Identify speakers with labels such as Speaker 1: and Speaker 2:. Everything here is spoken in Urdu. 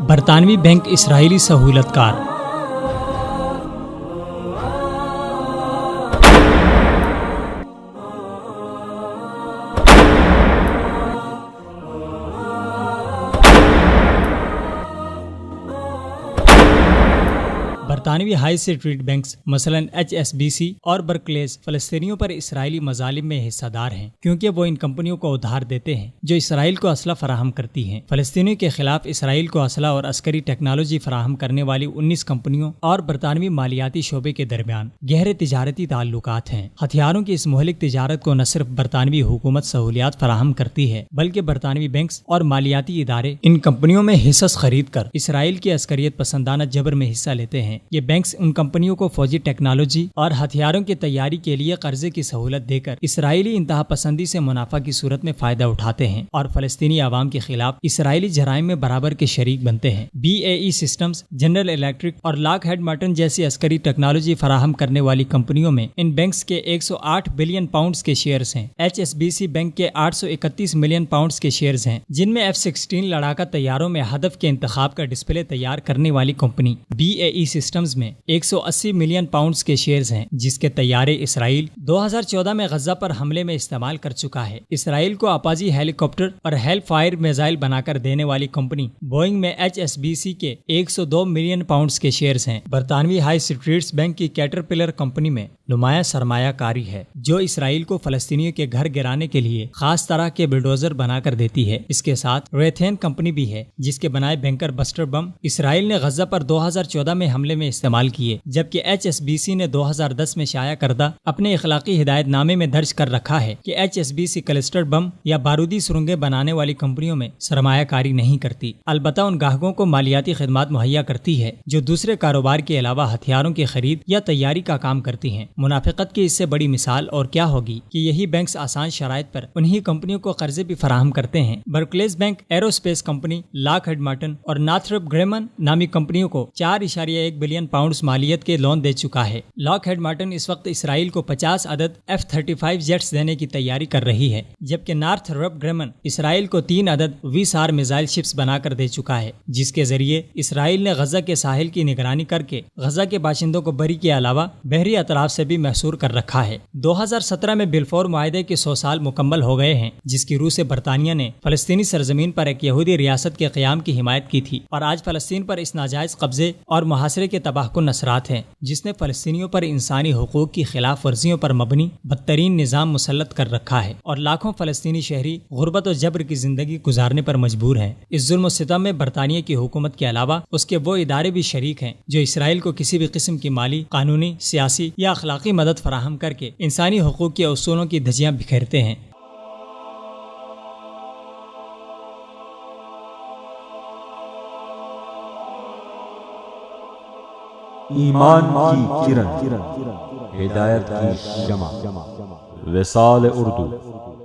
Speaker 1: برطانوی بینک اسرائیلی سہولت کار۔ برطانوی ہائی اسٹریٹ بینکس مثلاً HSBC اور برکلیز فلسطینیوں پر اسرائیلی مظالم میں حصہ دار ہیں، کیونکہ وہ ان کمپنیوں کو ادھار دیتے ہیں جو اسرائیل کو اسلحہ فراہم کرتی ہیں۔ فلسطینیوں کے خلاف اسرائیل کو اسلحہ اور عسکری ٹیکنالوجی فراہم کرنے والی 19 کمپنیوں اور برطانوی مالیاتی شعبے کے درمیان گہرے تجارتی تعلقات ہیں۔ ہتھیاروں کی اس مہلک تجارت کو نہ صرف برطانوی حکومت سہولیات فراہم کرتی ہے، بلکہ برطانوی بینکس اور مالیاتی ادارے ان کمپنیوں میں حصص خرید کر اسرائیل کی عسکریت پسندانہ جبر میں حصہ لیتے ہیں۔ یہ بینکس ان کمپنیوں کو فوجی ٹیکنالوجی اور ہتھیاروں کی تیاری کے لیے قرضے کی سہولت دے کر اسرائیلی انتہا پسندی سے منافع کی صورت میں فائدہ اٹھاتے ہیں اور فلسطینی عوام کے خلاف اسرائیلی جرائم میں برابر کے شریک بنتے ہیں۔ BAE سسٹمز، جنرل الیکٹرک اور لاک ہیڈ مارٹن جیسی عسکری ٹیکنالوجی فراہم کرنے والی کمپنیوں میں ان بینکس کے 108 بلین پاؤنڈز کے شیئرز ہیں۔ HSBC بینک کے 831 ملین پاؤنڈز کے شیئرز ہیں، جن میں F-16 لڑاکا طیاروں میں ہدف کے انتخاب کا ڈسپلے تیار کرنے والی کمپنی BAE سسٹمز میں 180 ملین پاؤنڈز کے شیئرز ہیں، جس کے طیارے اسرائیل 2014 میں غزہ پر حملے میں استعمال کر چکا ہے۔ اسرائیل کو آپاجی ہیلی کاپٹر اور ہیل فائر میزائل بنا کر دینے والی کمپنی بوئنگ میں HSBC کے 102 ملین پاؤنڈز کے شیئرز ہیں۔ برطانوی ہائی اسٹریٹس بینک کی کیٹرپلر کمپنی میں نمایاں سرمایہ کاری ہے، جو اسرائیل کو فلسطینیوں کے گھر گرانے کے لیے خاص طرح کے بلڈوزر بنا کر دیتی ہے۔ اس کے ساتھ ریتھین کمپنی بھی ہے، جس کے بنائے بنکر بسٹر بم اسرائیل نے غزہ پر 2014 میں حملے میں استعمال کیے، جبکہ HSBC نے 2010 میں شائع کردہ اپنے اخلاقی ہدایت نامے میں درج کر رکھا ہے کہ HSBC کلسٹر بم یا بارودی سرنگیں بنانے والی کمپنیوں میں سرمایہ کاری نہیں کرتی، البتہ ان گاہکوں کو مالیاتی خدمات مہیا کرتی ہے جو دوسرے کاروبار کے علاوہ ہتھیاروں کی خرید یا تیاری کا کام کرتی ہیں۔ منافقت کی اس سے بڑی مثال اور کیا ہوگی کہ یہی بینکس آسان شرائط پر انہی کمپنیوں کو قرضے بھی فراہم کرتے ہیں۔ Barclays bank aerospace company, Lockheed Martin اور ناتھرپ گریمن نامی کمپنیوں کو 4.1 بلین پاؤنڈز مالیت کے لون دے چکا ہے۔ لاک ہیڈ مارٹن اس وقت اسرائیل کو 50 عدد F-35 جیٹس دینے کی تیاری کر رہی ہے، جبکہ ناتھرپ گریمن اسرائیل کو 3 عدد VSAR میزائل شپس بنا کر دے چکا ہے، جس کے ذریعے اسرائیل نے غزہ کے ساحل کی نگرانی کر کے غزہ کے باشندوں کو بری کے علاوہ بحری اطراف سے بھی محصور کر رکھا ہے۔ 2017 میں بلفور معاہدے کے 100 سال مکمل ہو گئے ہیں، جس کی روح سے برطانیہ نے فلسطینی سرزمین پر ایک یہودی ریاست کے قیام کی حمایت کی تھی، اور آج فلسطین پر اس ناجائز قبضے اور محاصرے کے تباہ کن اثرات ہیں جس نے فلسطینیوں پر انسانی حقوق کی خلاف ورزیوں پر مبنی بدترین نظام مسلط کر رکھا ہے، اور لاکھوں فلسطینی شہری غربت و جبر کی زندگی گزارنے پر مجبور ہیں۔ اس ظلم و ستم میں برطانیہ کی حکومت کے علاوہ اس کے وہ ادارے بھی شریک ہیں جو اسرائیل کو کسی بھی قسم کی مالی، قانونی، سیاسی یا اخلاقی مدد فراہم کر کے انسانی حقوق کے اصولوں کی دھجیاں بکھیرتے ہیں۔
Speaker 2: ایمان کی کرن، ہدایت کی شمع، وصال اردو۔